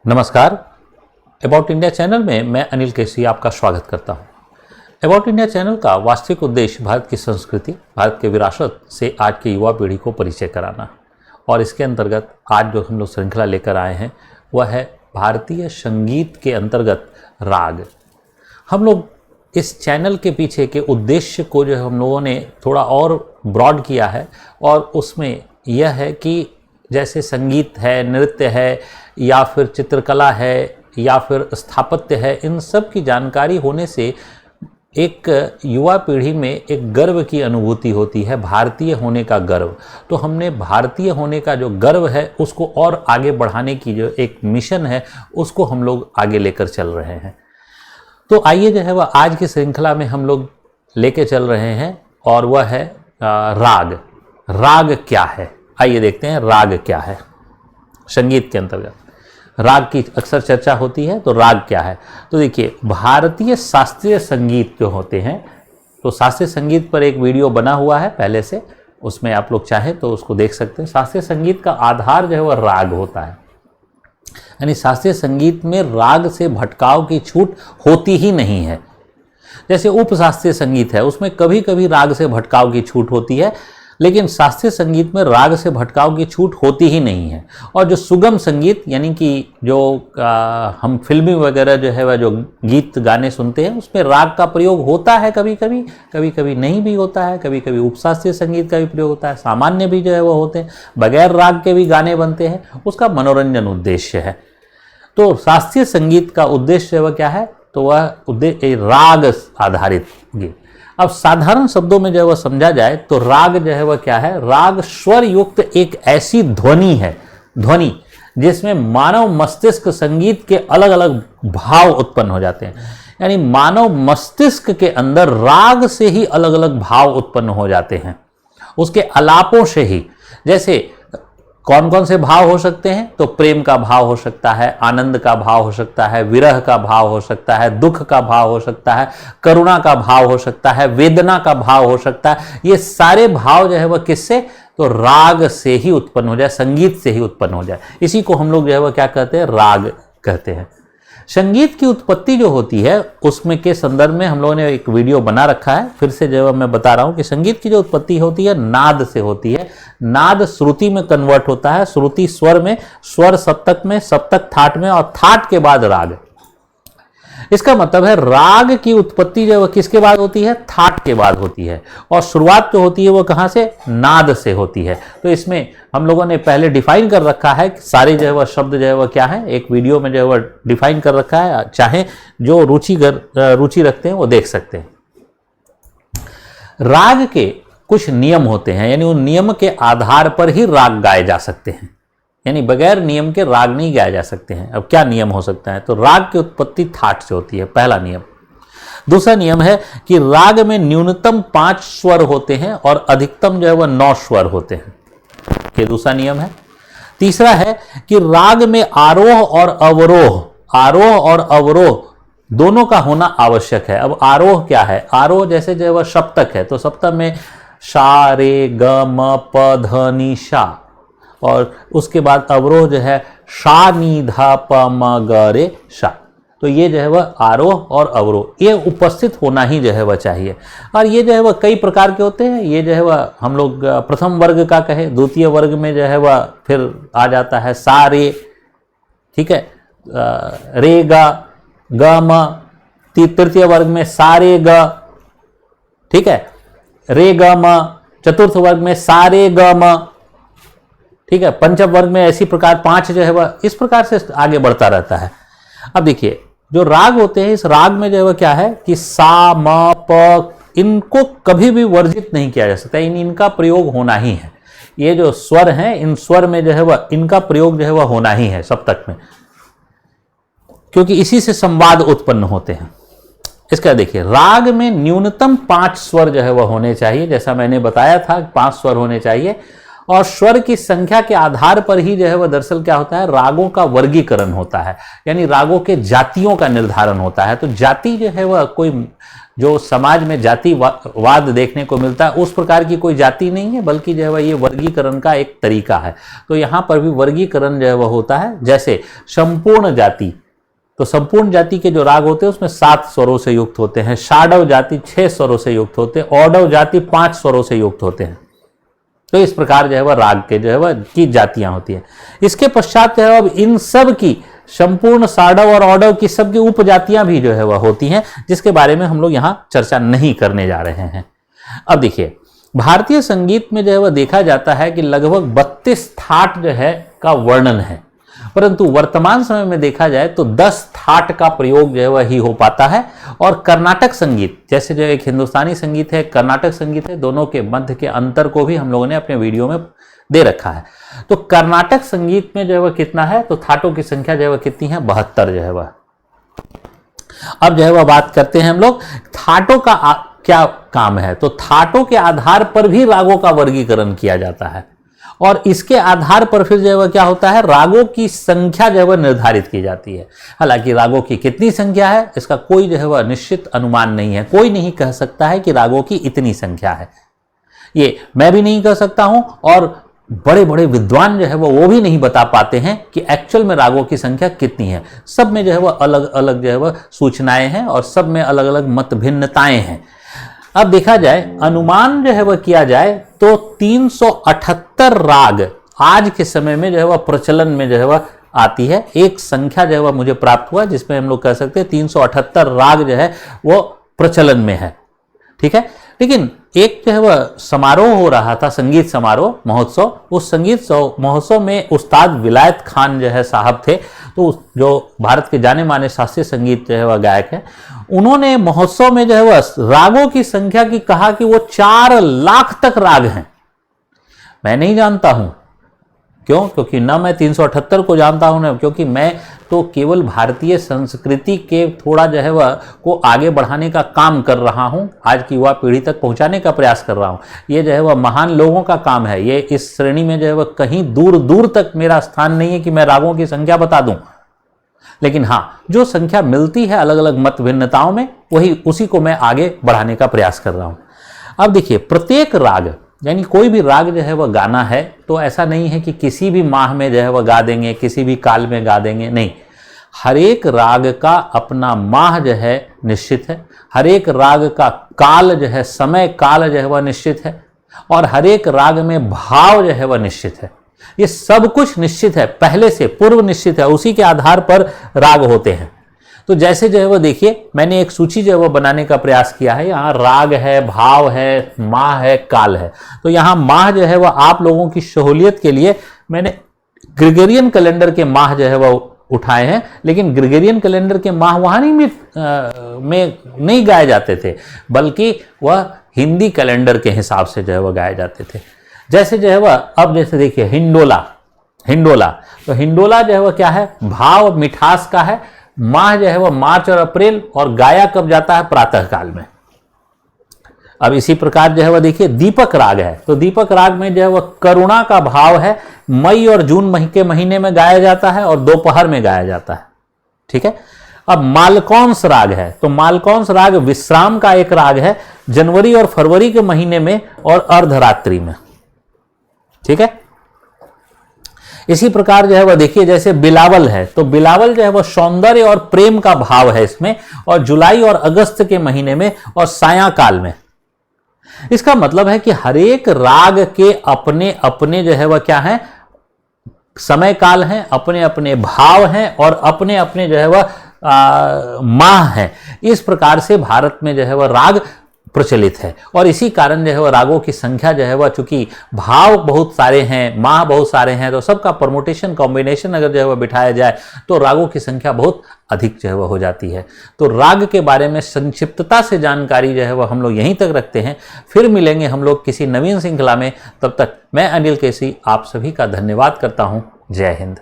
नमस्कार। About India channel में मैं अनिल केसी आपका स्वागत करता हूं। अबाउट इंडिया चैनल का वास्तविक उद्देश्य भारत की संस्कृति, भारत के विरासत से आज की युवा पीढ़ी को परिचय कराना, और इसके अंतर्गत आज जो हम लोग श्रृंखला लेकर आए हैं वह है भारतीय संगीत के अंतर्गत राग। हम लोग इस चैनल के पीछे के उद्देश्य को जो हम लोगों ने थोड़ा और ब्रॉड किया है, और उसमें यह है कि जैसे संगीत है, नृत्य है, या फिर चित्रकला है, या फिर स्थापत्य है, इन सब की जानकारी होने से एक युवा पीढ़ी में एक गर्व की अनुभूति होती है, भारतीय होने का गर्व। तो हमने भारतीय होने का जो गर्व है उसको और आगे बढ़ाने की जो एक मिशन है उसको हम लोग आगे लेकर चल रहे हैं। तो आइए जो है वह आज की श्रृंखला में हम लोग लेके चल रहे हैं, और वह है राग। राग क्या है, आइए देखते हैं राग क्या है। संगीत के अंतर्गत राग की अक्सर चर्चा होती है, तो राग क्या है। तो देखिए, भारतीय शास्त्रीय संगीत जो होते हैं, तो शास्त्रीय संगीत पर एक वीडियो बना हुआ है पहले से, उसमें आप लोग चाहें तो उसको देख सकते हैं। शास्त्रीय संगीत का आधार जो है वह राग होता है, यानी शास्त्रीय संगीत में राग से भटकाव की छूट होती ही नहीं है। जैसे उपशास्त्रीय संगीत है, उसमें कभी कभी राग से भटकाव की छूट होती है, लेकिन शास्त्रीय संगीत में राग से भटकाव की छूट होती ही नहीं है। और जो सुगम संगीत, यानी कि जो हम फिल्मी वगैरह जो है वह जो गीत गाने सुनते हैं, उसमें राग का प्रयोग होता है, कभी कभी, कभी कभी नहीं भी होता है, कभी कभी उपशास्त्रीय संगीत का भी प्रयोग होता है, सामान्य भी जो है वो होते हैं, बगैर राग के भी गाने बनते हैं, उसका मनोरंजन उद्देश्य है। तो शास्त्रीय संगीत का उद्देश्य वह क्या है, तो वह उद्देश्य राग आधारित गीत। अब साधारण शब्दों में जो वह समझा जाए तो राग जो है वह क्या है, राग स्वर युक्त एक ऐसी ध्वनि है, ध्वनि जिसमें मानव मस्तिष्क संगीत के अलग अलग भाव उत्पन्न हो जाते हैं। यानी मानव मस्तिष्क के अंदर राग से ही अलग अलग भाव उत्पन्न हो जाते हैं, उसके आलापों से ही। जैसे कौन कौन से भाव हो सकते हैं, तो प्रेम का भाव हो सकता है, आनंद का भाव हो सकता है, विरह का भाव हो सकता है, दुख का भाव हो सकता है, करुणा का भाव हो सकता है, वेदना का भाव हो सकता है। ये सारे भाव जो है वह किससे, तो राग से ही उत्पन्न हो जाए, संगीत से ही उत्पन्न हो जाए। इसी को हम लोग जो है वह क्या कहते हैं, राग कहते हैं। संगीत की उत्पत्ति जो होती है उसमें के संदर्भ में हम लोगों ने एक वीडियो बना रखा है, फिर से जो मैं बता रहा हूं कि संगीत की जो उत्पत्ति होती है नाद से होती है। नाद श्रुति में कन्वर्ट होता है, श्रुति स्वर में, स्वर सप्तक में, सप्तक थाट में, और थाट के बाद राग। इसका मतलब है राग की उत्पत्ति जो है किसके बाद होती है, थाट के बाद होती है, और शुरुआत जो होती है वो कहां से, नाद से होती है। तो इसमें हम लोगों ने पहले डिफाइन कर रखा है कि सारे जो है वह शब्द जो है वह क्या है, एक वीडियो में जो है वह डिफाइन कर रखा है, चाहे जो रुचि रखते हैं वो देख सकते हैं। राग के कुछ नियम होते हैं, यानी उन नियम के आधार पर ही राग गाए जा सकते हैं, यानी बगैर नियम के राग नहीं गाए जा सकते हैं। अब क्या नियम हो सकता है, तो राग की उत्पत्ति थाट से होती है, पहला नियम। दूसरा नियम है कि राग में न्यूनतम 5 स्वर होते हैं और अधिकतम जो है वह 9 स्वर होते हैं, ये दूसरा नियम है। तीसरा है कि राग में आरोह और अवरोह दोनों का होना आवश्यक है। अब आरोह क्या है, आरोह जैसे जो है वह सप्तक है, तो सप्तक में सा रे ग म प ध नि सा, और उसके बाद अवरोह जो है शा नी धा प म ग रे शा। तो ये जो है वह आरोह और अवरोह ये उपस्थित होना ही जो है वह चाहिए। और ये जो है वह कई प्रकार के होते हैं। ये जो है वह हम लोग प्रथम वर्ग का कहे, द्वितीय वर्ग में जो है वह फिर आ जाता है सा रे, ठीक है, रे ग म। तृतीय वर्ग में सा रे ग, ठीक है, रे ग म। चतुर्थ वर्ग में सा रे ग म, ठीक है। पंचम वर्ग में ऐसी प्रकार 5 जो है वह इस प्रकार से आगे बढ़ता रहता है। अब देखिए, जो राग होते हैं, इस राग में जो है वह क्या है कि सा म प, इनको कभी भी वर्जित नहीं किया जा सकता, इनका प्रयोग होना ही है। ये जो स्वर हैं, इन स्वर में जो है वह इनका प्रयोग जो है वह होना ही है सप्तक में, क्योंकि इसी से संवाद उत्पन्न होते हैं। इसका देखिए, राग में न्यूनतम 5 स्वर जो है वह होने चाहिए, जैसा मैंने बताया था 5 स्वर होने चाहिए। और स्वर की संख्या के आधार पर ही जो है वह दरअसल क्या होता है, रागों का वर्गीकरण होता है, यानी रागों के जातियों का निर्धारण होता है। तो जाति जो है वह कोई जो समाज में जातिवाद देखने को मिलता है उस प्रकार की कोई जाति नहीं है, बल्कि जो है वह ये वर्गीकरण का एक तरीका है। तो यहाँ पर भी वर्गीकरण जो है वह होता है। जैसे संपूर्ण जाति, तो संपूर्ण जाति के जो राग होते हैं उसमें 7 स्वरों से युक्त होते हैं, षाडव जाति 6 स्वरों से युक्त होते हैं, औडव जाति 5 स्वरों से युक्त होते हैं। तो इस प्रकार जो है वह राग के जो है वह की जातियां होती हैं। इसके पश्चात जो है अब इन सब की संपूर्ण षाडव और औडव की सबकी उपजातियां भी जो है वह होती हैं, जिसके बारे में हम लोग यहाँ चर्चा नहीं करने जा रहे हैं। अब देखिए, भारतीय संगीत में जो है वह देखा जाता है कि लगभग 32 थाट जो है का वर्णन है, परंतु वर्तमान समय में देखा जाए तो 10 थाट का प्रयोग जो है वह ही हो पाता है। और कर्नाटक संगीत, जैसे जो एक हिंदुस्तानी संगीत है, कर्नाटक संगीत है, दोनों के मध्य के अंतर को भी हम लोगों ने अपने वीडियो में दे रखा है। तो कर्नाटक संगीत में जो है वह कितना है, तो थाटों की संख्या जो है वह कितनी है, 72 जो है वह। अब जो है वह बात करते हैं हम लोग थाटों का क्या काम है। तो थाटों के आधार पर भी रागों का वर्गीकरण किया जाता है, और इसके आधार पर फिर जो है वह क्या होता है, रागों की संख्या जो है वह निर्धारित की जाती है। हालांकि रागों की कितनी संख्या है इसका कोई जो है वह निश्चित अनुमान नहीं है। कोई नहीं कह सकता है कि रागों की इतनी संख्या है, ये मैं भी नहीं कह सकता हूं, और बड़े बड़े विद्वान जो है वो भी नहीं बता पाते हैं कि एक्चुअल में रागों की संख्या कितनी है। सब में जो है वह अलग अलग जो है वह सूचनाएं हैं, और सब में अलग अलग मत भिन्नताएं हैं। अब देखा जाए, अनुमान जो है वह किया जाए तो 378 राग आज के समय में जो है वह प्रचलन में जो है वह आती है। एक संख्या जो है वह मुझे प्राप्त हुआ जिसमें हम लोग कह सकते हैं 378 राग जो है वो प्रचलन में है, ठीक है। लेकिन एक जो है वह समारोह हो रहा था, संगीत समारोह महोत्सव, उस संगीत महोत्सव में उस्ताद विलायत खान जो है साहब थे, तो जो भारत के जाने माने शास्त्रीय संगीत जो है वह गायक है, उन्होंने महोत्सव में जो है वह रागों की संख्या की कहा कि वो 4 लाख तक राग हैं। मैं नहीं जानता हूं क्यों, क्योंकि ना मैं 378 को जानता हूं ना, क्योंकि मैं तो केवल भारतीय संस्कृति के थोड़ा जो है वह को आगे बढ़ाने का काम कर रहा हूं, आज की युवा पीढ़ी तक पहुंचाने का प्रयास कर रहा हूं। ये जो है वह महान लोगों का काम है। ये इस श्रेणी में जो है वह कहीं दूर दूर तक मेरा स्थान नहीं है कि मैं रागों की संख्या बता दूं। लेकिन हाँ, जो संख्या मिलती है अलग अलग मत भिन्नताओं में, वही उसी को मैं आगे बढ़ाने का प्रयास कर रहा हूं। अब देखिए, प्रत्येक राग, यानी कोई भी राग जो है वह गाना है, तो ऐसा नहीं है कि किसी भी माह में जो है वह गा देंगे, किसी भी काल में गा देंगे, नहीं। हर एक राग का अपना माह जो है निश्चित है, हर एक राग का काल जो है, समय काल जो है वह निश्चित है, और हर एक राग में भाव जो है वह निश्चित है। ये सब कुछ निश्चित है, पहले से पूर्व निश्चित है, उसी के आधार पर राग होते हैं। तो जैसे जो है वो देखिए, मैंने एक सूची जो है वो बनाने का प्रयास किया है। यहाँ राग है, भाव है, माह है, काल है। तो यहाँ माह जो है वह आप लोगों की सहूलियत के लिए मैंने ग्रेगोरियन कैलेंडर के माह जो है वह उठाए हैं, लेकिन ग्रेगोरियन कैलेंडर के माह वहाँ में नहीं गाए जाते थे, बल्कि वह हिंदी कैलेंडर के हिसाब से जो है वह गाए जाते थे। जैसे जो है वह अब जैसे देखिए हिंडोला, तो हिंडोला जो है वह क्या है, भाव मिठास का है। माह जो है वह मार्च और अप्रैल, और गाया कब जाता है, प्रातः काल में। अब इसी प्रकार जो है वह देखिए दीपक राग है, तो दीपक राग में जो है वह करुणा का भाव है, मई और जून के महीने में गाया जाता है और दोपहर में गाया जाता है, ठीक है। अब मालकौंस राग है, तो मालकौंस राग विश्राम का एक राग है, जनवरी और फरवरी के महीने में और अर्धरात्रि में, ठीक है। इसी प्रकार जो है वह देखिए जैसे बिलावल है, तो बिलावल जो है वह सौंदर्य और प्रेम का भाव है इसमें, और जुलाई और अगस्त के महीने में और सायंकाल में। इसका मतलब है कि हर एक राग के अपने अपने जो है वह क्या है, समय काल हैं, अपने अपने भाव हैं, और अपने अपने जो है वह माह है। इस प्रकार से भारत में जो है वह राग प्रचलित है, और इसी कारण जो है वह रागों की संख्या जो है वह, चूंकि भाव बहुत सारे हैं, माह बहुत सारे हैं, तो सबका परमुटेशन कॉम्बिनेशन अगर जो है वह बिठाया जाए तो रागों की संख्या बहुत अधिक जो है वह हो जाती है। तो राग के बारे में संक्षिप्तता से जानकारी जो है वह हम लोग यहीं तक रखते हैं। फिर मिलेंगे हम लोग किसी नवीन श्रृंखला में, तब तक मैं अनिल केसी आप सभी का धन्यवाद करता हूँ। जय हिंद।